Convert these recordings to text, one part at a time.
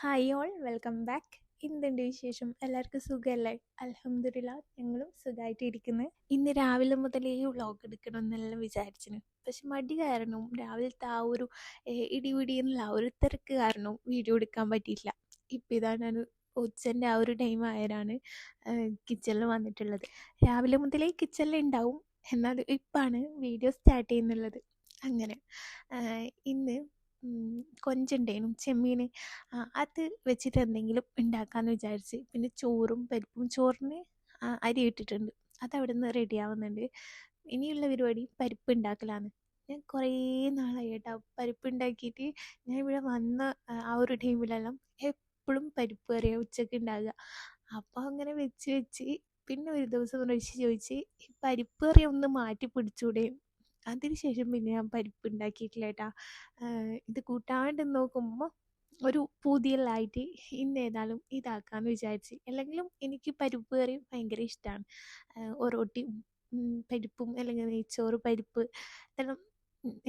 Hi all welcome back. എന്തുണ്ട് വിശേഷം? എല്ലാവർക്കും സുഖമല്ലേ? അൽഹംദുലില്ലാ ഞങ്ങളും സുഖമായിട്ട് ഇരിക്കുന്നു. ഇന്ന് രാവിലെ മുതലേ വ്ളോഗ് എടുക്കണം എന്നെല്ലാം വിചാരിച്ചിന്. പക്ഷെ മടി കാരണവും രാവിലത്തെ ആ ഒരു ഇടിപിടി എന്നുള്ള ആ ഒരു തിരക്ക് കാരണവും വീഡിയോ എടുക്കാൻ പറ്റിയിട്ടില്ല. ഇപ്പം ഇതാ ഞാൻ ഉച്ചൻ്റെ ആ ഒരു ടൈം ആയതാണ് കിച്ചണിൽ വന്നിട്ടുള്ളത്. രാവിലെ മുതലേ കിച്ചണിൽ ഉണ്ടാവും, എന്നാൽ ഇപ്പാണ് വീഡിയോ സ്റ്റാർട്ട് ചെയ്യുന്നുള്ളത്. അങ്ങനെ ഇന്ന് കൊഞ്ചുണ്ടേനും ചെമ്മീൻ, അത് വെച്ചിട്ട് എന്തെങ്കിലും ഉണ്ടാക്കാമെന്ന് വിചാരിച്ച്. പിന്നെ ചോറും പരിപ്പും, ചോറിന് അരി ഇട്ടിട്ടുണ്ട്, അതവിടെ നിന്ന് റെഡി ആവുന്നുണ്ട്. ഇനിയുള്ള പരിപാടി പരിപ്പ് ഉണ്ടാക്കലാണ്. ഞാൻ കുറേ നാളായി കേട്ടോ പരിപ്പ് ഉണ്ടാക്കിയിട്ട്. ഞാൻ ഇവിടെ വന്ന ആ ഒരു ടൈമിലെല്ലാം എപ്പോഴും പരിപ്പ് കറിയാണ് ഉച്ചക്ക് ഉണ്ടാകുക. അപ്പോൾ അങ്ങനെ വെച്ച് വെച്ച് പിന്നെ ഒരു ദിവസം ഋഷി ചോദിച്ച് ഈ പരിപ്പ് കറി ഒന്ന് മാറ്റി പിടിച്ചൂടെ. അതിന് ശേഷം പിന്നെ ഞാൻ പരിപ്പ് ഉണ്ടാക്കിയിട്ടില്ല കേട്ടോ. ഇത് കൂട്ടാണ്ട് നോക്കുമ്പോൾ ഒരു പൂതിയെല്ലാമായിട്ട് ഇന്ന് ഏതായാലും ഇതാക്കാമെന്ന് വിചാരിച്ച്. അല്ലെങ്കിലും എനിക്ക് പരിപ്പ് കറി ഭയങ്കര ഇഷ്ടമാണ്. ഒറോട്ടിയും പരിപ്പും, അല്ലെങ്കിൽ നെയ്ച്ചോറ് പരിപ്പ് ഇതെല്ലാം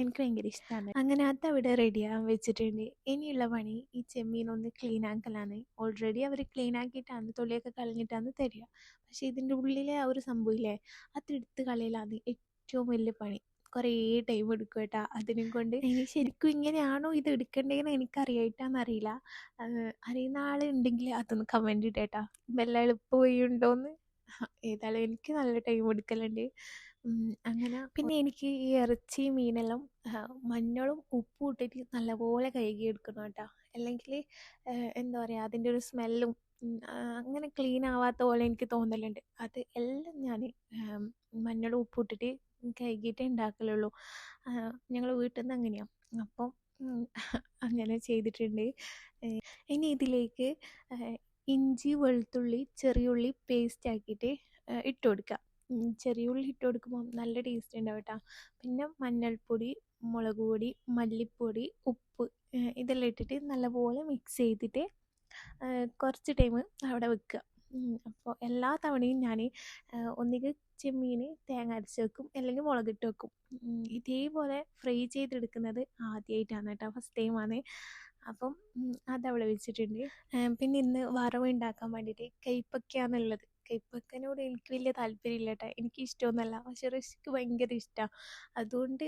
എനിക്ക് ഭയങ്കര ഇഷ്ടമാണ്. അങ്ങനെ അതവിടെ റെഡിയാകാൻ വെച്ചിട്ടുണ്ട്. ഇനിയുള്ള പണി ഈ ചെമ്മീനൊന്ന് ക്ലീൻ ആക്കലാണ്. ഓൾറെഡി അവർ ക്ലീൻ ആക്കിയിട്ടാണ് തൊലിയൊക്കെ കളഞ്ഞിട്ടാണ് തരിക. പക്ഷേ ഇതിൻ്റെ ഉള്ളിലെ ആ ഒരു സംഭവമില്ലേ, അതെടുത്ത് കളയലാണ് ഏറ്റവും വലിയ പണി. കുറേ ടൈം എടുക്കും കേട്ടോ അതിനും കൊണ്ട്. ഇനി ശരിക്കും ഇങ്ങനെയാണോ ഇത് എടുക്കേണ്ടതെന്ന് എനിക്കറിയായിട്ടാണെന്നറിയില്ല. അറിയുന്ന ആളുണ്ടെങ്കിൽ അതൊന്ന് കമൻറ്റ് ഇട്ടേട്ടാ, വല്ല എളുപ്പ വഴിയുണ്ടോയെന്ന്. ഏതായാലും എനിക്ക് നല്ല ടൈം എടുക്കലുണ്ട്. അങ്ങനെ പിന്നെ എനിക്ക് ഈ ഇറച്ചി മീനെല്ലാം മഞ്ഞളും ഉപ്പും ഇട്ടിട്ട് നല്ലപോലെ കഴുകിയെടുക്കണം കേട്ടോ. അല്ലെങ്കിൽ എന്താ പറയുക, അതിൻ്റെ ഒരു സ്മെല്ലും അങ്ങനെ ക്ലീൻ ആവാത്ത പോലെ എനിക്ക് തോന്നലുണ്ട്. അത് എല്ലാം ഞാൻ മഞ്ഞളും ഉപ്പും ഇട്ടിട്ട് കഴുകിയിട്ടേ ഉണ്ടാക്കലുള്ളൂ. ഞങ്ങൾ വീട്ടിൽ നിന്ന് അങ്ങനെയാണ്. അപ്പം അങ്ങനെ ചെയ്തിട്ടുണ്ട്. ഇനി ഇതിലേക്ക് ഇഞ്ചി വെളുത്തുള്ളി ചെറിയുള്ളി പേസ്റ്റ് ആക്കിയിട്ട് ഇട്ട് കൊടുക്കുക. ചെറിയ ഉള്ളി ഇട്ട് കൊടുക്കുമ്പോൾ നല്ല ടേസ്റ്റ് ഉണ്ടാവും കേട്ടോ. പിന്നെ മഞ്ഞൾപ്പൊടി, മുളക് പൊടി, മല്ലിപ്പൊടി, ഉപ്പ് ഇതെല്ലാം ഇട്ടിട്ട് നല്ലപോലെ മിക്സ് ചെയ്തിട്ട് കുറച്ച് ടൈം അവിടെ വെക്കുക. അപ്പോൾ എല്ലാ തവണയും ഞാൻ ഒന്നുകിൽ ചെമ്മീൻ തേങ്ങ അരച്ച് വെക്കും, അല്ലെങ്കിൽ മുളകിട്ട് വെക്കും. ഇതേപോലെ ഫ്രൈ ചെയ്തെടുക്കുന്നത് ആദ്യമായിട്ടാണ് കേട്ടോ, ഫസ്റ്റ് ടൈമാണ്. അപ്പം അതവിടെ വെച്ചിട്ടുണ്ട്. പിന്നെ ഇന്ന് വറവ് ഉണ്ടാക്കാൻ വേണ്ടിയിട്ട് കൈപ്പക്കയാണുള്ളത്. കൈപ്പക്കനോട് എനിക്ക് വലിയ താല്പര്യമില്ല കേട്ടോ, എനിക്ക് ഇഷ്ടമൊന്നുമല്ല. പക്ഷേ ഋഷിക്ക് ഭയങ്കര ഇഷ്ടമാണ്. അതുകൊണ്ട്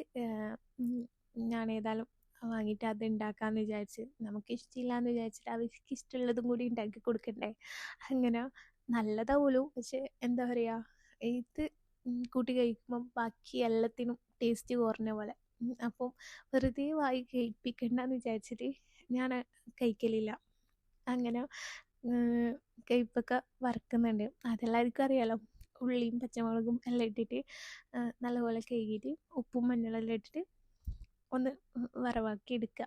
ഞാൻ ഏതായാലും വാങ്ങിയിട്ട് അത് ഉണ്ടാക്കാമെന്ന് വിചാരിച്ച്. നമുക്ക് ഇഷ്ടമില്ല എന്ന് വിചാരിച്ചിട്ട് അവർക്ക് ഇഷ്ടമുള്ളതും കൂടി ഉണ്ടാക്കി കൊടുക്കണ്ടേ. അങ്ങനെ നല്ലതാവുമല്ലോ, പക്ഷെ എന്താ പറയുക, ഇത് കൂട്ടി കഴിക്കുമ്പം ബാക്കി എല്ലാത്തിനും ടേസ്റ്റ് കുറഞ്ഞ പോലെ. അപ്പം വെറുതെ വായി കഴിപ്പിക്കണ്ടെന്ന് വിചാരിച്ചിട്ട് ഞാൻ കഴിക്കലില്ല. അങ്ങനെ കയ്പ്പക്ക വറുക്കുന്നുണ്ട്. അതെല്ലാവർക്കും അറിയാലോ. ഉള്ളിയും പച്ചമുളകും എല്ലാം ഇട്ടിട്ട് നല്ലപോലെ കഴുകിയിട്ട് ഉപ്പും മഞ്ഞളെല്ലാം ഇട്ടിട്ട് ഒന്ന് വറവാക്കി എടുക്കുക.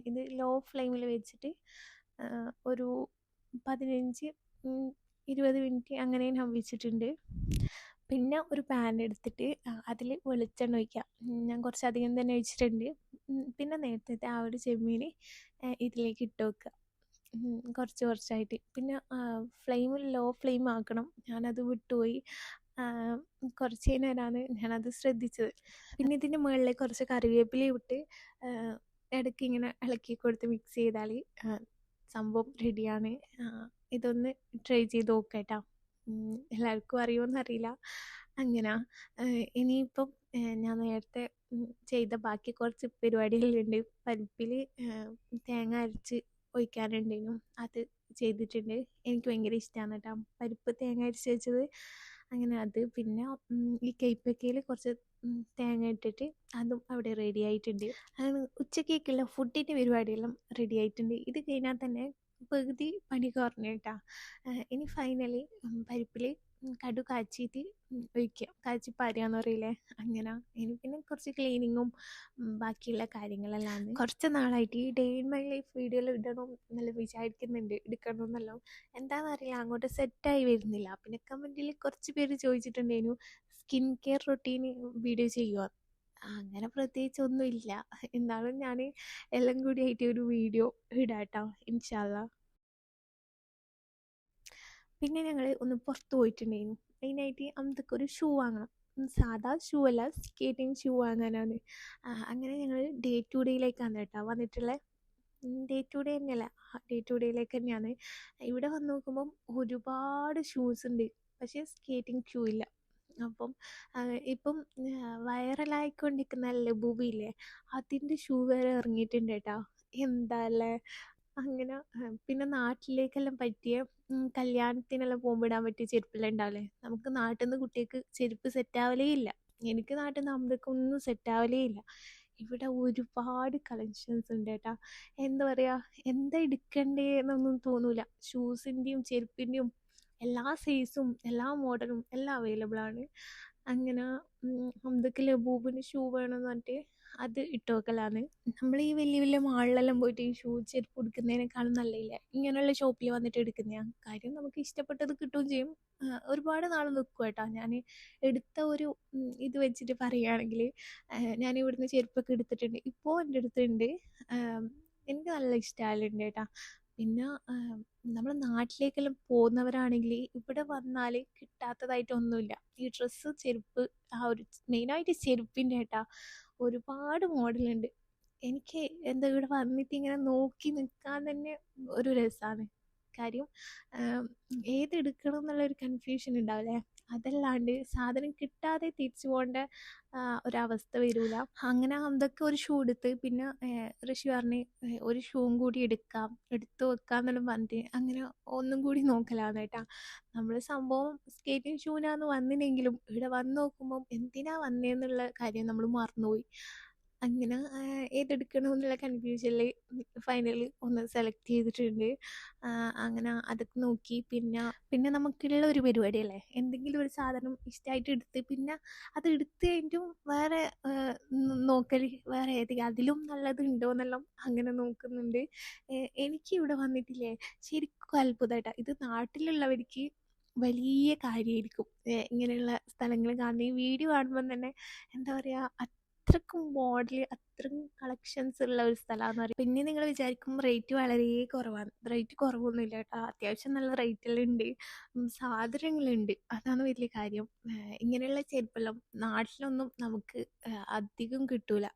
ഇത് ലോ ഫ്ലെയിമിൽ വെച്ചിട്ട് ഒരു 15-20 മിനിറ്റ് അങ്ങനെ ഞാൻ വെച്ചിട്ടുണ്ട്. പിന്നെ ഒരു പാൻ എടുത്തിട്ട് അതിൽ വെളിച്ചെണ്ണ ഒഴിക്കുക. ഞാൻ കുറച്ചധികം തന്നെ ഒഴിച്ചിട്ടുണ്ട്. പിന്നെ നേരത്തെ ആ ഒരു ചെമ്മീൻ ഇതിലേക്ക് ഇട്ട് വെക്കുക, കുറച്ച് കുറച്ചായിട്ട്. പിന്നെ ഫ്ലെയിം ലോ ഫ്ലെയിം ആക്കണം. ഞാനത് വിട്ടുപോയി. കുറച്ച് നേരമാണ് ഞാനത് ശ്രദ്ധിച്ചത്. പിന്നെ ഇതിൻ്റെ മുകളിൽ കുറച്ച് കറിവേപ്പില ഇട്ട് ഇടയ്ക്ക് ഇങ്ങനെ ഇളക്കി കൊടുത്ത് മിക്സ് ചെയ്താൽ സംഭവം റെഡിയാണ്. ഇതൊന്ന് ട്രൈ ചെയ്ത് നോക്കാം കേട്ടോ. എല്ലാവർക്കും അറിയുമെന്നറിയില്ല. അങ്ങനെ ഇനിയിപ്പം ഞാൻ നേരത്തെ ചെയ്ത ബാക്കി കുറച്ച് പരിപാടികളുണ്ട്. പരിപ്പിൽ തേങ്ങ അരച്ച് ഒഴിക്കാനുണ്ടെങ്കിലും അത് ചെയ്തിട്ടുണ്ട്. എനിക്ക് ഭയങ്കര ഇഷ്ടമാണ് കേട്ടോ പരിപ്പ് തേങ്ങ അരച്ച് വെച്ചത്. അങ്ങനെ അത്. പിന്നെ ഈ കൈപ്പക്കയിൽ കുറച്ച് തേങ്ങ ഇട്ടിട്ട് അതും അവിടെ റെഡി ആയിട്ടുണ്ട്. അങ്ങനെ ഉച്ചക്കേക്കുള്ള ഫുഡിൻ്റെ പരിപാടിയെല്ലാം റെഡി ആയിട്ടുണ്ട്. ഇത് കഴിഞ്ഞാൽ തന്നെ പകുതി പണി കുറഞ്ഞു കേട്ടോ. ഇനി ഫൈനലി പരിപ്പിൽ കടു കാച്ചിയിട്ട് ഒഴിക്കുക. കാച്ചി പാരുകയെന്ന് പറയില്ലേ, അങ്ങനെ. ഇനി പിന്നെ കുറച്ച് ക്ലീനിങ്ങും ബാക്കിയുള്ള കാര്യങ്ങളെല്ലാം. കുറച്ച് നാളായിട്ട് ഈ ഡേ ഇൻ മൈ ലൈഫ് വീഡിയോയിൽ ഇടണം എന്നെല്ലാം വിചാരിക്കുന്നുണ്ട്, എടുക്കണം എന്നെല്ലാം. എന്താണെന്നറിയില്ല, അങ്ങോട്ട് സെറ്റായി വരുന്നില്ല. പിന്നെ കമൻറ്റിൽ കുറച്ച് പേര് ചോദിച്ചിട്ടുണ്ടായിരുന്നു സ്കിൻ കെയർ റൊട്ടീന് വീഡിയോ ചെയ്യുക. അങ്ങനെ പ്രത്യേകിച്ചൊന്നും ഇല്ല. എന്നാലും ഞാൻ എല്ലാം കൂടി ആയിട്ട് ഒരു വീഡിയോ ഇടാം കേട്ടോ, ഇൻഷാ അല്ലാ. പിന്നെ ഞങ്ങൾ ഒന്ന് പുറത്ത് പോയിട്ടുണ്ടായിരുന്നു. മെയിനായിട്ട് അമ്മക്ക് ഒരു ഷൂ വാങ്ങണം. സാധാ ഷൂ അല്ല, സ്കേറ്റിംഗ് ഷൂ വാങ്ങാനാണ്. അങ്ങനെ ഞങ്ങൾ ഡേ ടു ഡേയിലേക്കാണ് കേട്ടോ വന്നിട്ടുള്ളത്. ഡേ ടു ഡേ തന്നെയല്ല, ഡേ ടു ഡേയിലേക്ക് തന്നെയാണ്. ഇവിടെ വന്ന് നോക്കുമ്പം ഒരുപാട് ഷൂസ് ഉണ്ട്, പക്ഷേ സ്കേറ്റിംഗ് ഷൂ ഇല്ല. അപ്പം ഇപ്പം വൈറലായിക്കൊണ്ടിരിക്കുന്ന ലബൂബില്ലേ, അതിൻ്റെ ഷൂ വരെ ഇറങ്ങിയിട്ടുണ്ട് കേട്ടോ. എന്താ അല്ലേ. അങ്ങനെ പിന്നെ നാട്ടിലേക്കെല്ലാം പറ്റിയ കല്യാണത്തിനെല്ലാം പോകുമ്പോൾ ഇടാൻ പറ്റിയ ചെരുപ്പെല്ലാം ഉണ്ടാവില്ലേ. നമുക്ക് നാട്ടിൽ നിന്ന് കുട്ടികൾക്ക് ചെരുപ്പ് സെറ്റാവലേ ഇല്ല. എനിക്ക് നാട്ടിൽ നിന്ന് അമ്മക്കൊന്നും സെറ്റാവലേ ഇല്ല. ഇവിടെ ഒരുപാട് കളക്ഷൻസ് ഉണ്ട് കേട്ടോ. എന്താ പറയുക, എന്താ എടുക്കണ്ടേ എന്നൊന്നും തോന്നൂല. ഷൂസിൻ്റെയും ചെരുപ്പിൻ്റെയും എല്ലാ സൈസും എല്ലാ മോഡലും എല്ലാം അവൈലബിൾ ആണ്. അങ്ങനെ അമ്മക്ക് ലബൂബിന് ഷൂ വേണമെന്ന് പറഞ്ഞിട്ട് അത് ഇട്ട് വെക്കലാണ്. നമ്മൾ ഈ വലിയ വലിയ മാളിലെല്ലാം പോയിട്ട് ഈ ഷൂ ചെരുപ്പ് എടുക്കുന്നതിനേക്കാളും നല്ലയില്ല ഇങ്ങനെയുള്ള ഷോപ്പിൽ വന്നിട്ട് എടുക്കുന്നതാണ്. കാര്യം നമുക്ക് ഇഷ്ടപ്പെട്ടത് കിട്ടുകയും ചെയ്യും. ഒരുപാട് നാൾ നിൽക്കും കേട്ടോ. ഞാൻ എടുത്ത ഒരു ഇത് വെച്ചിട്ട് പറയുകയാണെങ്കിൽ, ഞാൻ ഇവിടുന്ന് ചെരുപ്പൊക്കെ എടുത്തിട്ടുണ്ട്, ഇപ്പോൾ എൻ്റെ അടുത്തുണ്ട്. എനിക്ക് നല്ല ഇഷ്ടമായിട്ടുണ്ട് കേട്ടോ. പിന്നെ നമ്മൾ നാട്ടിലേക്കെല്ലാം പോകുന്നവരാണെങ്കിൽ ഇവിടെ വന്നാൽ കിട്ടാത്തതായിട്ടൊന്നുമില്ല. ഈ ഡ്രസ്സ്, ചെരുപ്പ്, ആ ഒരു മെയിനായിട്ട് ചെരുപ്പിൻ്റെ കേട്ടോ ഒരുപാട് മോഡലുണ്ട്. എനിക്ക് എന്താ ഇവിടെ വന്നിട്ട് ഇങ്ങനെ നോക്കി നിൽക്കാൻ തന്നെ ഒരു രസമാണ്. കാര്യം ഏതെടുക്കണം എന്നുള്ളൊരു കൺഫ്യൂഷൻ ഉണ്ടാവില്ലേ, അതല്ലാണ്ട് സാധനം കിട്ടാതെ തിരിച്ചു പോകേണ്ട ഒരവസ്ഥ വരില്ല. അങ്ങനെ അതൊക്കെ ഒരു ഷൂ എടുത്ത്, പിന്നെ ഋഷി പറഞ്ഞ് ഒരു ഷൂവും കൂടി എടുത്ത് വെക്കാന്നെല്ലാം പറഞ്ഞിട്ട് അങ്ങനെ ഒന്നും കൂടി നോക്കലാണ് കേട്ടോ. നമ്മൾ സംഭവം സ്കേറ്റിംഗ് ഷൂവിനാന്ന് വന്നില്ലെങ്കിലും ഇവിടെ വന്ന് നോക്കുമ്പം എന്തിനാ വന്നതെന്നുള്ള കാര്യം നമ്മൾ മറന്നുപോയി. അങ്ങനെ ഏതെടുക്കണം എന്നുള്ള കൺഫ്യൂഷനിൽ ഫൈനലി ഒന്ന് സെലക്ട് ചെയ്തിട്ടുണ്ട്. അങ്ങനെ അതൊക്കെ നോക്കി പിന്നെ നമുക്കുള്ള ഒരു പരിപാടിയല്ലേ, എന്തെങ്കിലും ഒരു സാധനം ഇഷ്ടമായിട്ട് എടുത്ത് പിന്നെ അത് എടുത്ത് കഴിഞ്ഞിട്ടും വേറെ നോക്കൽ, വേറെ ഏതെങ്കിലും അതിലും നല്ലതുണ്ടോ എന്നെല്ലാം അങ്ങനെ നോക്കുന്നുണ്ട്. എനിക്ക് ഇവിടെ വന്നിട്ടില്ലേ ശരിക്കും അത്ഭുതമായിട്ടാണ്. ഇത് നാട്ടിലുള്ളവർക്ക് വലിയ കാര്യമായിരിക്കും ഇങ്ങനെയുള്ള സ്ഥലങ്ങൾ കാണുന്നത്. ഈ വീഡിയോ കാണുമ്പം തന്നെ എന്താ പറയുക, അത്രക്കും മോഡൽ, അത്രയും കളക്ഷൻസ് ഉള്ള ഒരു സ്ഥലമാണെന്ന് പറയും. പിന്നെ നിങ്ങൾ വിചാരിക്കും റേറ്റ് വളരെ കുറവാണ്. റേറ്റ് കുറവൊന്നുമില്ല കേട്ടോ. അത്യാവശ്യം നല്ല റേറ്റെല്ലാം ഉണ്ട്, സാധനങ്ങളുണ്ട്. അതാണ് വലിയ കാര്യം. ഇങ്ങനെയുള്ള ചെരുപ്പെല്ലാം നാട്ടിലൊന്നും നമുക്ക് അധികം കിട്ടൂല.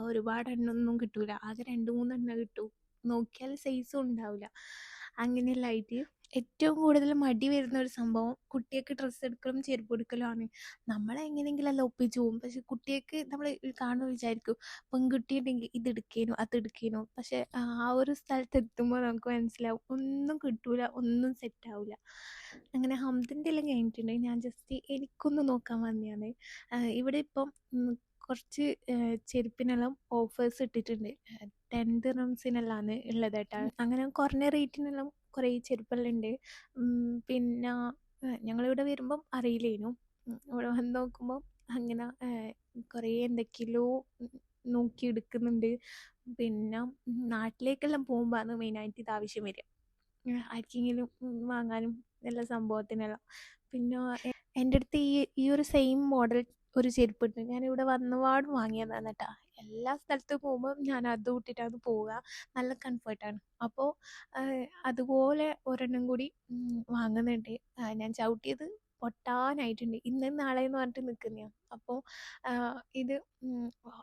ഒരുപാട് എണ്ണമൊന്നും കിട്ടൂല. ആകെ 2-3 എണ്ണം കിട്ടൂ. നോക്കിയാൽ സൈസും ഉണ്ടാവില്ല. അങ്ങനെയെല്ലാം ആയിട്ട് ഏറ്റവും കൂടുതൽ മടി വരുന്ന ഒരു സംഭവം കുട്ടികൾക്ക് ഡ്രസ്സ് എടുക്കലും ചെരുപ്പ് എടുക്കലുമാണ്. നമ്മളെങ്ങനെയെങ്കിലും എല്ലാം ഒപ്പിച്ചു പോകും. പക്ഷെ കുട്ടികൾക്ക് നമ്മൾ കാണുമ്പോൾ വിചാരിക്കും പെൺകുട്ടിയുണ്ടെങ്കിൽ ഇതെടുക്കേനു അതെടുക്കേനു. പക്ഷെ ആ ഒരു സ്ഥലത്ത് എത്തുമ്പോൾ നമുക്ക് മനസ്സിലാവും ഒന്നും കിട്ടൂല, ഒന്നും സെറ്റാവില്ല. അങ്ങനെ ഹംദിൻ്റെ എല്ലാം കഴിഞ്ഞിട്ടുണ്ട്. ഞാൻ ജസ്റ്റ് എനിക്കൊന്ന് നോക്കാൻ വന്നതാണ്. ഇവിടെ ഇപ്പം കുറച്ച് ചെരുപ്പിനെല്ലാം ഓഫേഴ്സ് ഇട്ടിട്ടുണ്ട്. 10 ദിർഹംസിനെല്ലാം ഉള്ളത് കേട്ടോ. അങ്ങനെ കുറഞ്ഞ റേറ്റിനെല്ലാം കുറേ ചെരുപ്പെല്ലാം ഉണ്ട്. പിന്നെ ഞങ്ങളിവിടെ വരുമ്പം അറിയില്ലേനു. ഇവിടെ വന്ന് നോക്കുമ്പോൾ അങ്ങനെ കുറേ എന്തൊക്കെയോ നോക്കി എടുക്കുന്നുണ്ട്. പിന്നെ നാട്ടിലേക്കെല്ലാം പോകുമ്പോഴാണ് മെയിനായിട്ട് ഇത് ആവശ്യം വരിക, ആർക്കെങ്കിലും വാങ്ങാനും എല്ലാ സംഭവത്തിനെല്ലാം. പിന്നെ എൻ്റെ അടുത്ത് ഈ ഒരു സെയിം മോഡൽ ഒരു ചെരുപ്പുണ്ട്. ഞാനിവിടെ വന്നപാട് വാങ്ങിയതാണ് കേട്ടോ. എല്ലാ സ്ഥലത്തും പോകുമ്പോൾ ഞാൻ അത് ഇട്ടിട്ടാണ് പോവുക. നല്ല കംഫർട്ടാണ്. അപ്പോൾ അതുപോലെ ഒരെണ്ണം കൂടി വാങ്ങുന്നുണ്ട്. ഞാൻ ചവിട്ടിയത് പൊട്ടാനായിട്ടുണ്ട്. ഇന്നും നാളെയെന്ന് പറഞ്ഞിട്ട് നിൽക്കുന്നതാണ്. അപ്പോൾ ഇത്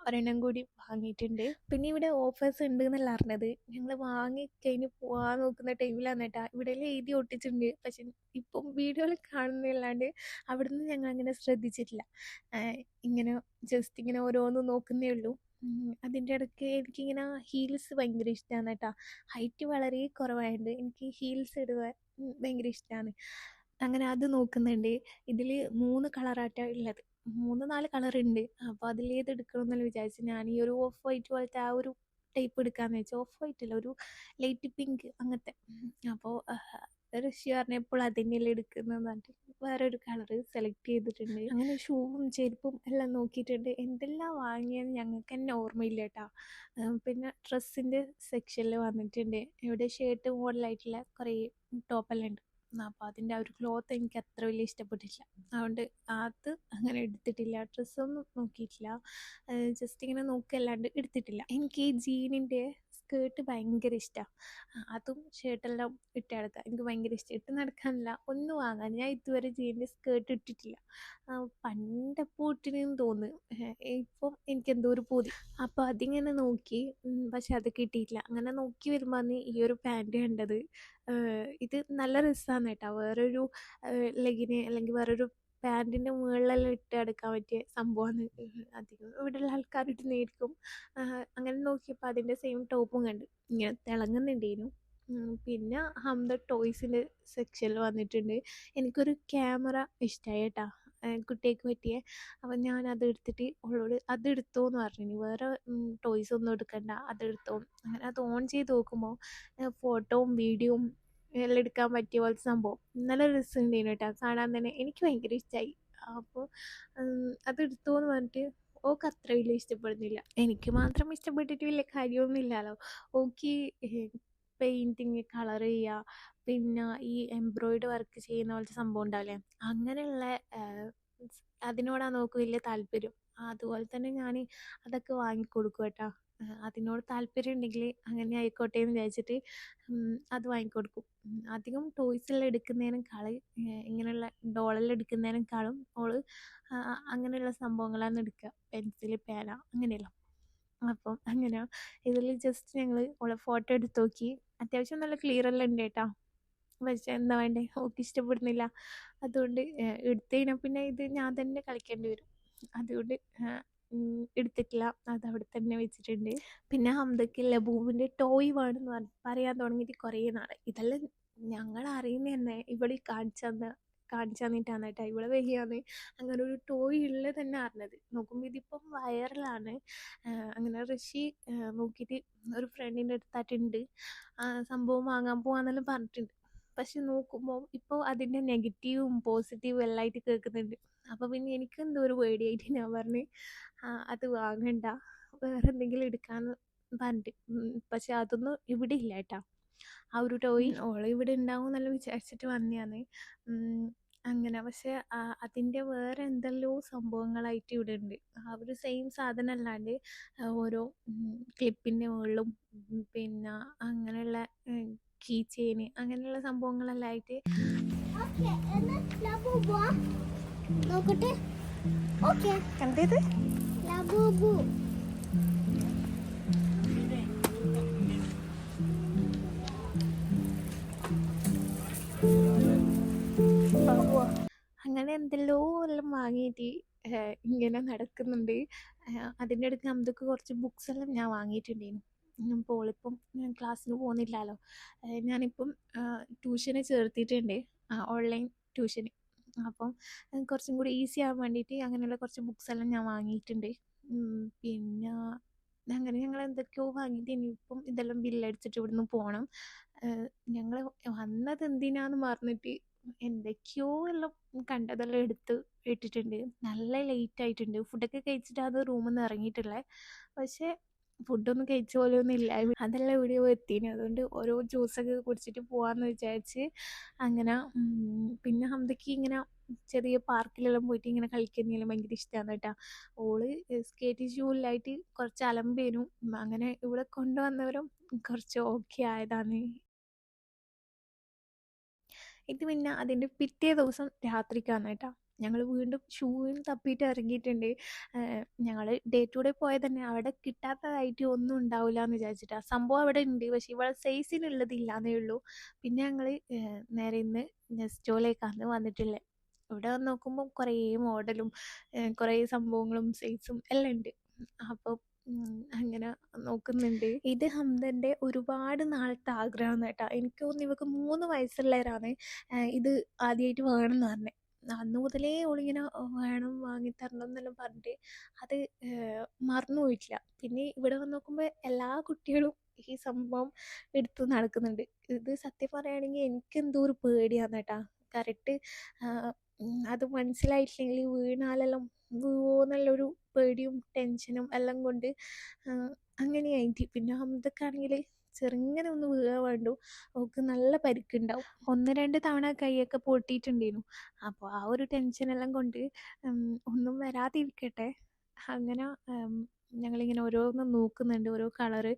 ഒരെണ്ണം കൂടി വാങ്ങിയിട്ടുണ്ട്. പിന്നെ ഇവിടെ ഓഫേഴ്സ് ഉണ്ട് എന്നല്ല അറിഞ്ഞത്. ഞങ്ങൾ വാങ്ങിക്കഴിഞ്ഞ് പോകാൻ നോക്കുന്ന ടൈമിലാണ് കേട്ടോ ഇവിടെ എഴുതി ഒട്ടിച്ചിട്ടുണ്ട്. പക്ഷെ ഇപ്പം വീഡിയോയിൽ കാണുന്നതല്ലാണ്ട് അവിടുന്ന് ഞങ്ങൾ അങ്ങനെ ശ്രദ്ധിച്ചിട്ടില്ല. ഇങ്ങനെ ജസ്റ്റ് ഇങ്ങനെ ഓരോന്ന് നോക്കുന്നേ ഉള്ളൂ. അതിൻ്റെ ഇടയ്ക്ക് എനിക്കിങ്ങനെ ഹീൽസ് ഭയങ്കര ഇഷ്ടമാണ് കേട്ടോ. ഹൈറ്റ് വളരെ കുറവായതുകൊണ്ട് എനിക്ക് ഹീൽസ് ഇടുക ഭയങ്കര ഇഷ്ടമാണ്. അങ്ങനെ അത് നോക്കുന്നുണ്ട്. ഇതിൽ 3 കളറായിട്ടാണ് ഉള്ളത്. 3-4 കളറുണ്ട്. അപ്പോൾ അതിലേത് എടുക്കണം എന്നല്ല വിചാരിച്ചു. ഞാൻ ഈ ഒരു ഓഫ് വൈറ്റ് പോലത്തെ ആ ഒരു ടൈപ്പ് എടുക്കാമെന്ന് വെച്ചാൽ. ഓഫ് വൈറ്റ് അല്ല, ഒരു ലൈറ്റ് പിങ്ക് അങ്ങനത്തെ. അപ്പോൾ ഋഷി പറഞ്ഞപ്പോൾ അതിനെല്ലാം എടുക്കുന്നതെന്ന് പറഞ്ഞിട്ട് വേറൊരു കളറ് സെലക്ട് ചെയ്തിട്ടുണ്ട്. അങ്ങനെ ഷൂവും ചെരുപ്പും എല്ലാം നോക്കിയിട്ടുണ്ട്. എന്തെല്ലാം വാങ്ങിയെന്ന് ഞങ്ങൾക്ക് തന്നെ ഓർമ്മയില്ല കേട്ടോ. പിന്നെ ഡ്രസ്സിൻ്റെ സെക്ഷനിൽ വന്നിട്ടുണ്ട്. ഇവിടെ ഷർട്ട് മോഡലായിട്ടുള്ള കുറേ ടോപ്പെല്ലാം ഉണ്ട്. അപ്പോൾ അതിൻ്റെ ആ ഒരു ക്ലോത്ത് എനിക്ക് അത്ര വലിയ ഇഷ്ടപ്പെട്ടില്ല. അതുകൊണ്ട് അത് അങ്ങനെ എടുത്തിട്ടില്ല. ഡ്രസ്സൊന്നും നോക്കിയിട്ടില്ല. ജസ്റ്റ് ഇങ്ങനെ നോക്കുകയല്ലാണ്ട് എടുത്തിട്ടില്ല. എനിക്ക് ഈ ജീനിൻ്റെ സ്കേർട്ട് ഭയങ്കര ഇഷ്ടമാണ്. അതും ഷർട്ടെല്ലാം ഇട്ട് നടക്കാൻ എനിക്ക് ഭയങ്കര ഇഷ്ടം. ഇട്ട് നടക്കാനല്ല, ഒന്ന് വാങ്ങാൻ. ഞാൻ ഇതുവരെ ജീൻ്റെ സ്കേർട്ട് ഇട്ടിട്ടില്ല. പണ്ടെപ്പോൾ ഇട്ടിനെന്ന് തോന്നുന്നു. ഇപ്പം എനിക്കെന്തോ ഒരു പൂതി. അപ്പോൾ അതിങ്ങനെ നോക്കി, പക്ഷെ അത് കിട്ടിയിട്ടില്ല. അങ്ങനെ നോക്കി വരുമ്പോഴാണ് ഈ ഒരു പാൻറ്റ് കണ്ടത്. ഇത് നല്ല രസമാണ് കേട്ടോ. വേറൊരു ലെഗിന് അല്ലെങ്കിൽ വേറൊരു പാൻറ്റിൻ്റെ മുകളിലെല്ലാം ഇട്ട് നടക്കാൻ പറ്റിയ സംഭവമാണ്. അധികം ഇവിടെയുള്ള ആൾക്കാർ ഇടുന്നതായിരിക്കും. അങ്ങനെ നോക്കിയപ്പോൾ അതിൻ്റെ സെയിം ടോപ്പും കണ്ട് ഇങ്ങനെ തിളങ്ങുന്നുണ്ടേനു. പിന്നെ ഹംദ ടോയ്സിൻ്റെ സെക്ഷനിൽ വന്നിട്ടുണ്ട്. എനിക്കൊരു ക്യാമറ ഇഷ്ടമായി കേട്ടോ, കുട്ടിക്ക് പറ്റിയ. അപ്പം ഞാൻ അത് എടുത്തിട്ട് അവളോട് അത് എടുത്തോ എന്ന് പറഞ്ഞു. വേറെ ടോയ്സ് ഒന്നും എടുക്കണ്ട, അതെടുത്തോ. അങ്ങനെ അത് ഓൺ ചെയ്ത് നോക്കുമ്പോൾ ഫോട്ടോയും വീഡിയോയും എല്ലാം എടുക്കാൻ പറ്റിയ പോലത്തെ സംഭവം. നല്ല രസമുണ്ടായിരുന്നു കേട്ടോ കാണാൻ തന്നെ. എനിക്ക് ഭയങ്കര ഇഷ്ടമായി. അപ്പോൾ അത് എടുത്തോ എന്ന് പറഞ്ഞിട്ട് ഓൾക്ക് അത്ര വലിയ ഇഷ്ടപ്പെടുന്നില്ല. എനിക്ക് മാത്രം ഇഷ്ടപ്പെട്ടിട്ട് വലിയ കാര്യമൊന്നുമില്ലല്ലോ. ഓൾക്ക് പെയിൻറ്റിങ്, കളർ ചെയ്യുക, പിന്നെ ഈ എംബ്രോയിഡറി വർക്ക് ചെയ്യുന്ന പോലത്തെ സംഭവം ഉണ്ടാവില്ലേ, അങ്ങനെയുള്ള അതിനോടാണ് നമുക്ക് വലിയ താല്പര്യം. അതുപോലെ തന്നെ ഞാൻ അതൊക്കെ വാങ്ങിക്കൊടുക്കും കേട്ടോ. അതിനോട് താല്പര്യം ഉണ്ടെങ്കിൽ അങ്ങനെ ആയിക്കോട്ടെ എന്ന് വിചാരിച്ചിട്ട് അത് വാങ്ങിക്കൊടുക്കും. അധികം ടോയ്സെല്ലാം എടുക്കുന്നതിനേക്കാൾ ഇങ്ങനെയുള്ള ഡോളെല്ലാം എടുക്കുന്നതിനേക്കാളും ഓള് അങ്ങനെയുള്ള സംഭവങ്ങളാണ് എടുക്കുക. പെൻസിൽ, പേന, അങ്ങനെയല്ല. അപ്പം അങ്ങനെ ഇതിൽ ജസ്റ്റ് ഞങ്ങൾ ഓളെ ഫോട്ടോ എടുത്ത് നോക്കി. അത്യാവശ്യം നല്ല ക്ലിയർ എല്ലാം ഉണ്ട് കേട്ടോ. പക്ഷെ എന്താ വേണ്ടേ, ഓൾക്ക് ഇഷ്ടപ്പെടുന്നില്ല. അതുകൊണ്ട് എടുത്തു കഴിഞ്ഞാൽ പിന്നെ ഇത് ഞാൻ തന്നെ കളിക്കേണ്ടി വരും. അതുകൊണ്ട് എടുത്തിട്ടില്ല, അത് അവിടെ തന്നെ വെച്ചിട്ടുണ്ട്. പിന്നെ ഹംദക്ക് ലബൂബിൻ്റെ ടോയ് വേണമെന്ന് പറയാൻ തുടങ്ങിയിട്ട് കുറേ നാളെ. ഇതെല്ലാം ഞങ്ങൾ അറിയുന്ന തന്നെ ഇവിടെ കാണിച്ചു തന്നിട്ടാണ് കേട്ടോ. ഇവിടെ വരികയാണ് അങ്ങനെ ഒരു ടോയ് ഉള്ളത് തന്നെ അറിഞ്ഞത്. നോക്കുമ്പോൾ ഇതിപ്പം വൈറലാണ്. അങ്ങനെ ഋഷി നോക്കിയിട്ട് ഒരു ഫ്രണ്ടിൻ്റെ അടുത്തായിട്ടുണ്ട്, സംഭവം വാങ്ങാൻ പോവാന്നെല്ലാം പറഞ്ഞിട്ടുണ്ട്. പക്ഷെ നോക്കുമ്പോൾ ഇപ്പോൾ അതിൻ്റെ നെഗറ്റീവും പോസിറ്റീവും എല്ലാം ആയിട്ട് കേൾക്കുന്നുണ്ട്. അപ്പോൾ പിന്നെ എനിക്കെന്തോ ഒരു പേടിയായിട്ട് ഞാൻ പറഞ്ഞ് അത് വാങ്ങണ്ട, വേറെ എന്തെങ്കിലും എടുക്കാമെന്ന് പറഞ്ഞിട്ട്. പക്ഷെ അതൊന്നും ഇവിടെ ഇല്ല കേട്ടോ. ആ ഒരു ടോയ് ഓള് ഇവിടെ ഉണ്ടാവും എന്നെല്ലാം വിചാരിച്ചിട്ട് വന്നതാണ്. അങ്ങനെ പക്ഷെ അതിൻ്റെ വേറെ എന്തെല്ലോ സംഭവങ്ങളായിട്ട് ഇവിടെ ഉണ്ട്. ആ ഒരു സെയിം സാധനം അല്ലാണ്ട് ഓരോ ക്ലിപ്പിൻ്റെ മുകളിലും പിന്നെ അങ്ങനെയുള്ള കീ ചെയിന് അങ്ങനെയുള്ള സംഭവങ്ങളെല്ലാം ആയിട്ട്. നോക്കട്ടെ, കണ്ടത് അങ്ങനെ എന്തെല്ലോ എല്ലാം വാങ്ങിയിട്ട് ഇങ്ങനെ നടക്കുന്നുണ്ട്. അതിൻ്റെ ഇടയ്ക്ക് നമുക്ക് കുറച്ച് ബുക്സ് എല്ലാം ഞാൻ വാങ്ങിയിട്ടുണ്ടായിരുന്നു. അപ്പോൾ ഓളിപ്പം ക്ലാസ്സിന് പോകുന്നില്ലല്ലോ. ഞാനിപ്പം ട്യൂഷന് ചേർത്തിട്ടുണ്ട്, ഓൺലൈൻ ട്യൂഷന്. അപ്പം കുറച്ചും കൂടി ഈസി ആവാൻ വേണ്ടിയിട്ട് അങ്ങനെയുള്ള കുറച്ച് ബുക്സ് എല്ലാം ഞാൻ വാങ്ങിയിട്ടുണ്ട്. പിന്നെ അങ്ങനെ ഞങ്ങൾ എന്തൊക്കെയോ വാങ്ങിയിട്ട് ഇനിയിപ്പം ഇതെല്ലാം ബില്ലടിച്ചിട്ട് ഇവിടുന്ന് പോകണം. ഞങ്ങൾ വന്നത് എന്തിനാന്ന് മറന്നിട്ട് എന്തൊക്കെയോ എല്ലാം കണ്ടതെല്ലാം എടുത്ത് ഇട്ടിട്ടുണ്ട്. നല്ല ലേറ്റ് ആയിട്ടുണ്ട്. ഫുഡൊക്കെ കഴിച്ചിട്ടാണ് റൂമിൽ നിന്ന് ഇറങ്ങിയിട്ടുള്ളത്. പക്ഷേ ഫുഡൊന്നും കഴിച്ച പോലെയൊന്നും ഇല്ല. അതെല്ലാം എവിടെയോ എത്തിന്. അതുകൊണ്ട് ഓരോ ജ്യൂസൊക്കെ കുടിച്ചിട്ട് പോകാമെന്ന് വിചാരിച്ച് അങ്ങനെ. പിന്നെ ഹംദയ്ക്ക് ഇങ്ങനെ ചെറിയ പാർക്കിലെല്ലാം പോയിട്ട് ഇങ്ങനെ കളിക്കുന്നതെല്ലാം ഭയങ്കര ഇഷ്ടമാണ് കേട്ടോ. ഓള് സ്കേറ്റ് ഷൂവിലായിട്ട് കുറച്ച് അലമ്പേനും. അങ്ങനെ ഇവിടെ കൊണ്ടുവന്നവരും കുറച്ച് ഓക്കെ ആയതാണ്. ഇത് പിന്നെ അതിൻ്റെ പിറ്റേ ദിവസം രാത്രിക്കാണ് കേട്ടോ. ഞങ്ങൾ വീണ്ടും ഷൂവിന് തപ്പിയിട്ട് ഇറങ്ങിയിട്ടുണ്ട്. ഞങ്ങൾ ഡേ ടു ഡേ പോയത് തന്നെ അവിടെ കിട്ടാത്തതായിട്ട് ഒന്നും ഉണ്ടാവില്ല എന്ന് വിചാരിച്ചിട്ടാണ്. സംഭവം അവിടെ ഉണ്ട്, പക്ഷേ ഇവിടെ സൈസിനുള്ളതില്ലാന്നേ ഉള്ളൂ. പിന്നെ ഞങ്ങൾ നേരെ ഇന്ന് നെസ്റ്റോയിലേക്കാണ് വന്നിട്ടുള്ളത്. ഇവിടെ വന്ന് നോക്കുമ്പോൾ കുറേ മോഡലും കുറേ സംഭവങ്ങളും സൈസും എല്ലാം ഉണ്ട്. അപ്പോൾ അങ്ങനെ നോക്കുന്നുണ്ട്. ഇത് ഹംദൻ്റെ ഒരുപാട് നാളത്തെ ആഗ്രഹമാണ് കേട്ടോ. എനിക്ക് തോന്നുന്നു ഇവൾക്ക് 3 വയസ്സുള്ളവരാണ് ഇത് ആദ്യമായിട്ട് വേണമെന്ന് പറഞ്ഞത്. അന്ന് മുതലേ ഓളിങ്ങനെ വേണം, വാങ്ങിത്തരണം എന്നെല്ലാം പറഞ്ഞിട്ട് അത് മറന്നു പോയിട്ടില്ല. പിന്നെ ഇവിടെ വന്ന് നോക്കുമ്പോൾ എല്ലാ കുട്ടികളും ഈ സംഭവം എടുത്ത് നടക്കുന്നുണ്ട്. ഇത് സത്യം പറയുകയാണെങ്കിൽ എനിക്കെന്തോ ഒരു പേടിയാണ് കേട്ടോ. കറക്റ്റ് അത് മനസ്സിലായിട്ടില്ലെങ്കിൽ വീണാലെല്ലാം വീഴുമോയെന്നുള്ളൊരു പേടിയും ടെൻഷനും എല്ലാം കൊണ്ട് അങ്ങനെയായിട്ട്. പിന്നെ ഹംദക്കാണെങ്കിൽ ചെറുങ്ങനെ ഒന്ന് വീഴാൻ വേണ്ടു, അവൾക്ക് നല്ല പരിക്കുണ്ടാവും. 1-2 തവണ കൈയൊക്കെ പൊട്ടിയിട്ടുണ്ടായിരുന്നു. അപ്പോൾ ആ ഒരു ടെൻഷനെല്ലാം കൊണ്ട് ഒന്നും വരാതിരിക്കട്ടെ. അങ്ങനെ ഞങ്ങളിങ്ങനെ ഓരോന്ന് നോക്കുന്നുണ്ട്, ഓരോ കളറ്.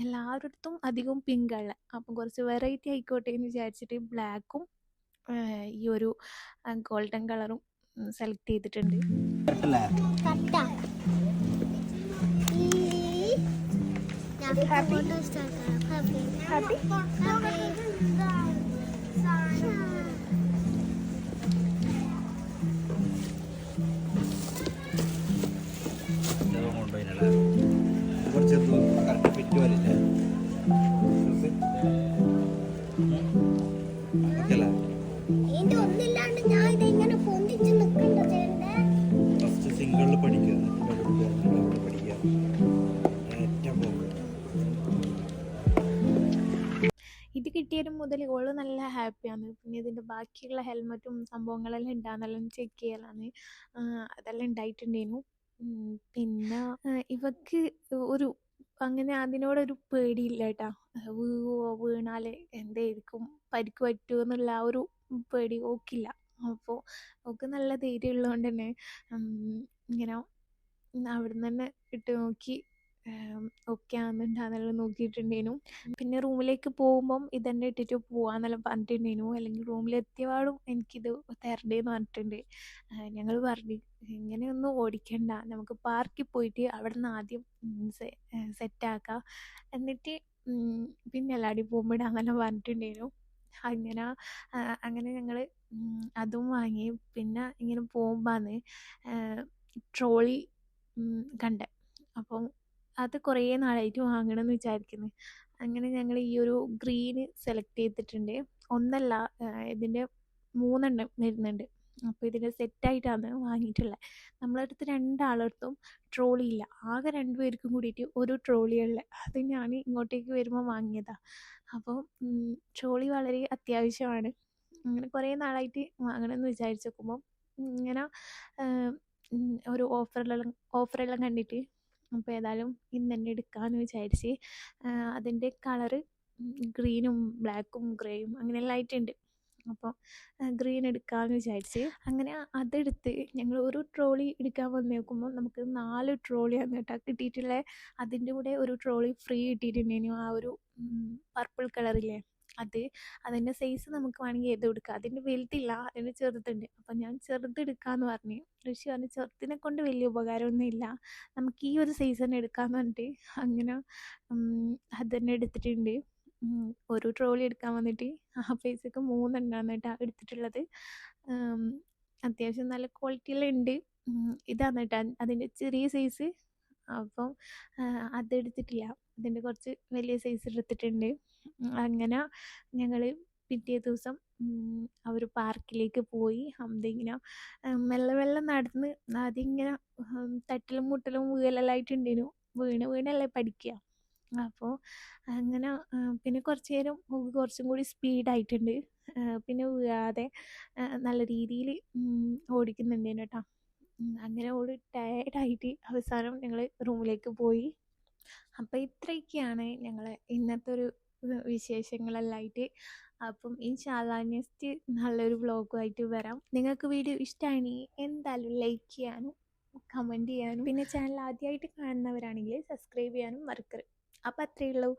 എല്ലാവരുടെ അധികവും പിങ്കാണ്. അപ്പം കുറച്ച് വെറൈറ്റി ആയിക്കോട്ടെ എന്ന് വിചാരിച്ചിട്ട് ബ്ലാക്കും ഈ ഒരു ഗോൾഡൻ കളറും സെലക്ട് ചെയ്തിട്ടുണ്ട്. ഹാപ്പി കുറച്ച് കറക്റ്റ് ഫിറ്റ് വരില്ലേ? ഫസ്റ്റ് സിംഗിളിൽ പഠിക്കുക, പഠിക്കുക ഏറ്റവും ഇത് കിട്ടിയതും മുതൽ ഓള് നല്ല ഹാപ്പിയാണ്. പിന്നെ ഇതിൻ്റെ ബാക്കിയുള്ള ഹെൽമെറ്റും സംഭവങ്ങളെല്ലാം ഉണ്ടാകുന്നെല്ലാം ചെക്ക് ചെയ്യലാണ്. അതെല്ലാം ഉണ്ടായിട്ടുണ്ടായിരുന്നു. പിന്നെ ഇവക്ക് ഒരു അങ്ങനെ അതിനോടൊരു പേടിയില്ല കേട്ടോ. വീണാൽ എന്തായിരിക്കും, പരിക്ക് പറ്റുമോ എന്നുള്ള ആ ഒരു പേടി ഓക്കില്ല. അപ്പോൾ ഓക്ക് നല്ല ധൈര്യം ഉള്ളതുകൊണ്ട് തന്നെ ഇങ്ങനെ അവിടുന്ന് തന്നെ ഇട്ട് നോക്കി ഓക്കെ ആകുന്നുണ്ടാകുന്നെല്ലാം നോക്കിയിട്ടുണ്ടേനു. പിന്നെ റൂമിലേക്ക് പോകുമ്പം ഇതന്നെ ഇട്ടിട്ട് പോവാന്നെല്ലാം പറഞ്ഞിട്ടുണ്ടേനു. അല്ലെങ്കിൽ റൂമിലെത്തിയപാടും എനിക്കിത് തരണ്ടേന്ന് പറഞ്ഞിട്ടുണ്ട്. ഞങ്ങൾ പറഞ്ഞു ഇങ്ങനെയൊന്നും ഓടിക്കണ്ട, നമുക്ക് പാർക്കിൽ പോയിട്ട് അവിടെ നിന്ന് ആദ്യം സെറ്റാക്കാം, എന്നിട്ട് പിന്നെ എല്ലാവരും പോകുമ്പോൾ ഇടാന്നെല്ലാം പറഞ്ഞിട്ടുണ്ടേനു. അങ്ങനെ ഞങ്ങൾ അതും വാങ്ങി. പിന്നെ ഇങ്ങനെ പോകുമ്പോഴാണ് ട്രോളി കണ്ടേ. അപ്പം അത് കുറേ നാളായിട്ട് വാങ്ങണമെന്ന് വിചാരിക്കുന്നു. അങ്ങനെ ഞങ്ങൾ ഈ ഒരു ഗ്രീന് സെലക്ട് ചെയ്തിട്ടുണ്ട്. ഒന്നല്ല, ഇതിൻ്റെ 3 എണ്ണം വരുന്നുണ്ട്. അപ്പോൾ ഇതിൻ്റെ സെറ്റായിട്ടാണ് വാങ്ങിയിട്ടുള്ളത്. നമ്മളടുത്ത് 2 ആളടുത്തും ട്രോളി ഇല്ല. ആകെ 2 പേർക്കും കൂടിയിട്ട് ഒരു ട്രോളിയുള്ളത്. അത് ഞാൻ ഇങ്ങോട്ടേക്ക് വരുമ്പോൾ വാങ്ങിയതാണ്. അപ്പോൾ ട്രോളി വളരെ അത്യാവശ്യമാണ്. അങ്ങനെ കുറേ നാളായിട്ട് വാങ്ങണമെന്ന് വിചാരിച്ച് നോക്കുമ്പോൾ ഇങ്ങനെ ഒരു ഓഫറെല്ലാം കണ്ടിട്ട് അപ്പോൾ ഏതായാലും ഇന്ന് തന്നെ എടുക്കാമെന്ന് വിചാരിച്ച്. അതിൻ്റെ കളറ് ഗ്രീനും ബ്ലാക്കും ഗ്രേയും അങ്ങനെയെല്ലാം ആയിട്ടുണ്ട്. അപ്പോൾ ഗ്രീൻ എടുക്കാമെന്ന് വിചാരിച്ച് അങ്ങനെ അതെടുത്ത് ഞങ്ങൾ ഒരു ട്രോളി എടുക്കാൻ വന്ന് നോക്കുമ്പോൾ നമുക്ക് 4 ട്രോളിയാണ് കേട്ടോ കിട്ടിയിട്ടുള്ളത്. അതിൻ്റെ കൂടെ ഒരു ട്രോളി ഫ്രീ കിട്ടിയിട്ടുണ്ടായിരുന്നു. ആ ഒരു പർപ്പിൾ കളറില്ലേ അത്. അതിൻ്റെ സൈസ് നമുക്ക് വേണമെങ്കിൽ ഏതും എടുക്കാം. അതിൻ്റെ വലുതില്ല, അതിൻ്റെ ചെറുതുണ്ട്. അപ്പം ഞാൻ ചെറുതെടുക്കാമെന്ന് പറഞ്ഞു. ഋഷി പറഞ്ഞു ചെറുതിനെ കൊണ്ട് വലിയ ഉപകാരമൊന്നും ഇല്ല, നമുക്ക് ഈ ഒരു സൈസ് തന്നെ എടുക്കാമെന്ന് പറഞ്ഞിട്ട് അങ്ങനെ അത് തന്നെ എടുത്തിട്ടുണ്ട്. ഒരു ട്രോളി എടുക്കാൻ വന്നിട്ട് ആ പൈസക്ക് 3 എണ്ണമാണ് കേട്ടോ എടുത്തിട്ടുള്ളത്. അത്യാവശ്യം നല്ല ക്വാളിറ്റിയെല്ലാം ഉണ്ട്. ഇതാണ് കേട്ടോ അതിൻ്റെ ചെറിയ സൈസ്. അപ്പം അതെടുത്തിട്ടില്ല, അതിൻ്റെ കുറച്ച് വലിയ സൈസ് എടുത്തിട്ടുണ്ട്. അങ്ങനെ ഞങ്ങൾ പിറ്റേ ദിവസം ആ ഒരു പാർക്കിലേക്ക് പോയി. ഇങ്ങനെ മെല്ലെ മെല്ലെ നടന്ന് അതിങ്ങനെ തട്ടലും മുട്ടലും വീഴലെല്ലാം ആയിട്ടുണ്ടേനു. വീണല്ലേ പഠിക്കുക. അപ്പോൾ അങ്ങനെ പിന്നെ കുറച്ച് നേരം കുറച്ചും കൂടി സ്പീഡായിട്ടുണ്ട്. പിന്നെ വീഴാതെ നല്ല രീതിയിൽ ഓടിക്കുന്നുണ്ടേനു കേട്ടോ. അങ്ങനെ ഓടി ടയേർഡായിട്ട് അവസാനം ഞങ്ങൾ റൂമിലേക്ക് പോയി. അപ്പോൾ ഇത്രയൊക്കെയാണ് ഞങ്ങളെ ഇന്നത്തെ ഒരു വിശേഷങ്ങളെല്ലാം ആയിട്ട്. അപ്പം ഇൻഷാ അല്ലാഹ് നെക്സ്റ്റ് നല്ലൊരു വ്ളോഗുമായിട്ട് വരാം. നിങ്ങൾക്ക് വീഡിയോ ഇഷ്ടമാണെങ്കിൽ എന്തായാലും ലൈക്ക് ചെയ്യാനും കമൻറ്റ് ചെയ്യാനും പിന്നെ ചാനൽ ആദ്യമായിട്ട് കാണുന്നവരാണെങ്കിൽ സബ്സ്ക്രൈബ് ചെയ്യാനും മറക്കരുത്. അപ്പോൾ അത്രയേ ഉള്ളൂ.